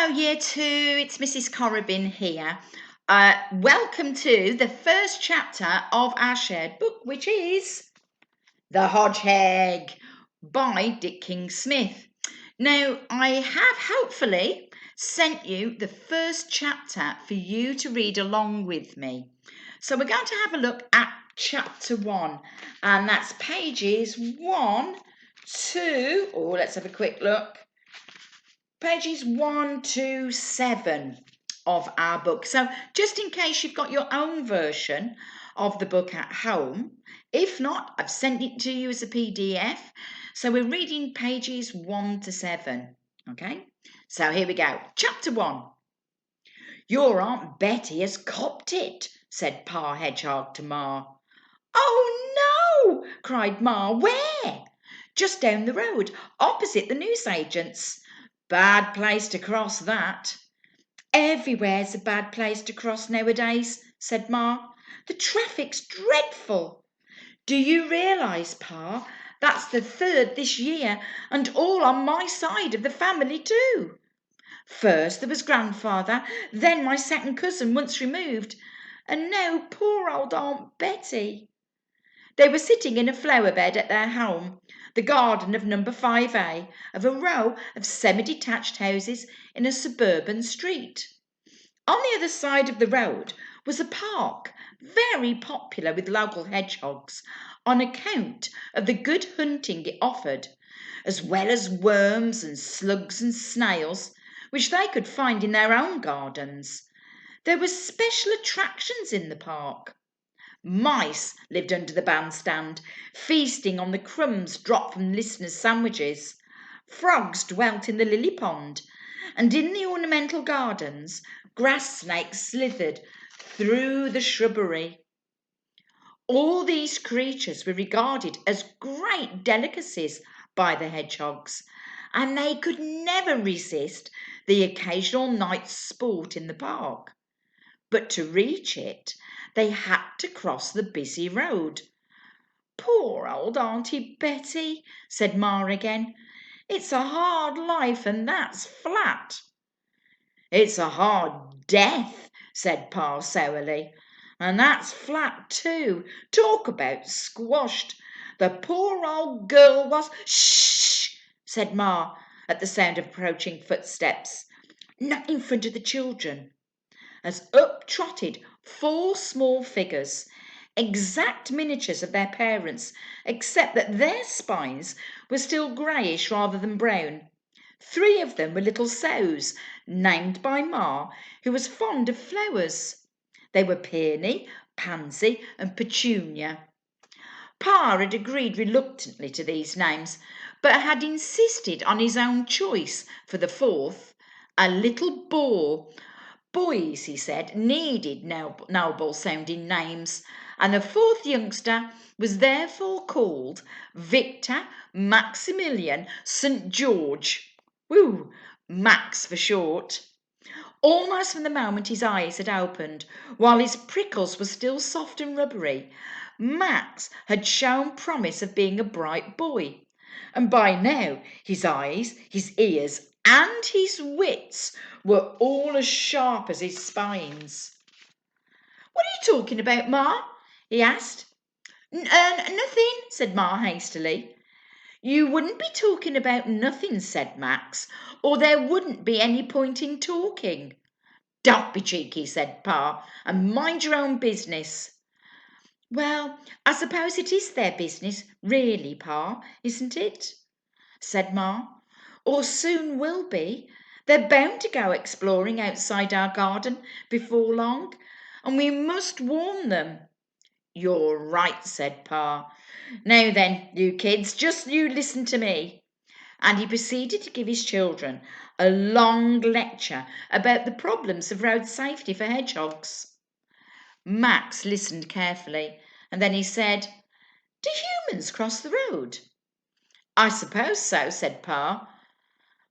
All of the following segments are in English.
Hello, Year 2. It's Mrs. Corribin here. Welcome to the first chapter of our shared book, which is The Hodgeheg by Dick King-Smith. Now, I have hopefully sent you the first chapter for you to read along with me. So we're going to have a look at chapter 1, and that's pages 1 to, let's have a quick look. Pages 1 to 7 of our book. So just in case you've got your own version of the book at home, if not, I've sent it to you as a PDF. So we're reading pages 1 to 7. Okay, so here we go. Chapter 1. Your Aunt Betty has copped it, said Pa Hedgehog to Ma. Oh no, cried Ma. Where? Just down the road, opposite the newsagent's. Bad place to cross, that. Everywhere's a bad place to cross nowadays, said Ma. The traffic's dreadful. Do you realise, Pa, that's the third this year, and all on my side of the family too. First there was grandfather, then my second cousin once removed, and now poor old Aunt Betty. They were sitting in a flower bed at their home, the garden of number 5A, of a row of semi-detached houses in a suburban street. On the other side of the road was a park, very popular with local hedgehogs, on account of the good hunting it offered, as well as worms and slugs and snails, which they could find in their own gardens. There were special attractions in the park. Mice lived under the bandstand, feasting on the crumbs dropped from listeners' sandwiches. Frogs dwelt in the lily pond, and in the ornamental gardens, grass snakes slithered through the shrubbery. All these creatures were regarded as great delicacies by the hedgehogs, and they could never resist the occasional night's sport in the park. But to reach it, they had to cross the busy road. Poor old Auntie Betty, said Ma again. It's a hard life, and that's flat. It's a hard death, said Pa sourly, and that's flat too. Talk about squashed. The poor old girl was... Shh, said Ma at the sound of approaching footsteps. Not in front of the children. As up trotted 4 small figures, exact miniatures of their parents, except that their spines were still greyish rather than brown. 3 of them were little sows, named by Ma, who was fond of flowers. They were Peony, Pansy and Petunia. Pa had agreed reluctantly to these names, but had insisted on his own choice for the 4th, a little boar. Boys, he said, needed noble-sounding names, and the 4th youngster was therefore called Victor Maximilian St. George. Woo, Max for short. Almost from the moment his eyes had opened, while his prickles were still soft and rubbery, Max had shown promise of being a bright boy, and by now his eyes, his ears and his wits were all as sharp as his spines. What are you talking about, Ma? He asked. Nothing, said Ma hastily. You wouldn't be talking about nothing, said Max, or there wouldn't be any point in talking. Don't be cheeky, said Pa, and mind your own business. Well, I suppose it is their business, really, Pa, isn't it? Said Ma. Or soon will be. They're bound to go exploring outside our garden before long, and we must warn them. You're right, said Pa. Now then, you kids, just you listen to me. And he proceeded to give his children a long lecture about the problems of road safety for hedgehogs. Max listened carefully, and then he said, Do humans cross the road? I suppose so, said Pa.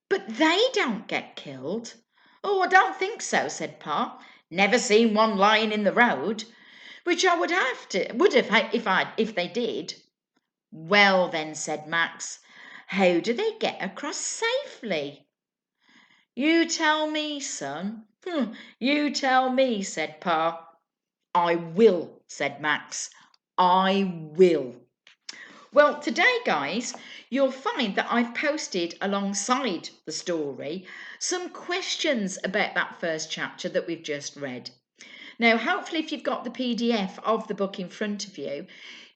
But they don't get killed. Oh, I don't think so, said Pa. Never seen one lying in the road, which I would have if they did. Well then, said Max, how do they get across safely? You tell me, son. You tell me, said Pa. I will, said Max. I will. Well, today, guys, you'll find that I've posted alongside the story some questions about that first chapter that we've just read. Now, hopefully, if you've got the PDF of the book in front of you,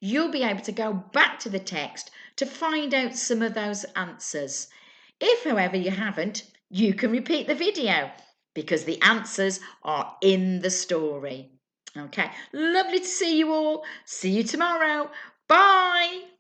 you'll be able to go back to the text to find out some of those answers. If, however, you haven't, you can repeat the video because the answers are in the story. Okay, lovely to see you all. See you tomorrow. Bye.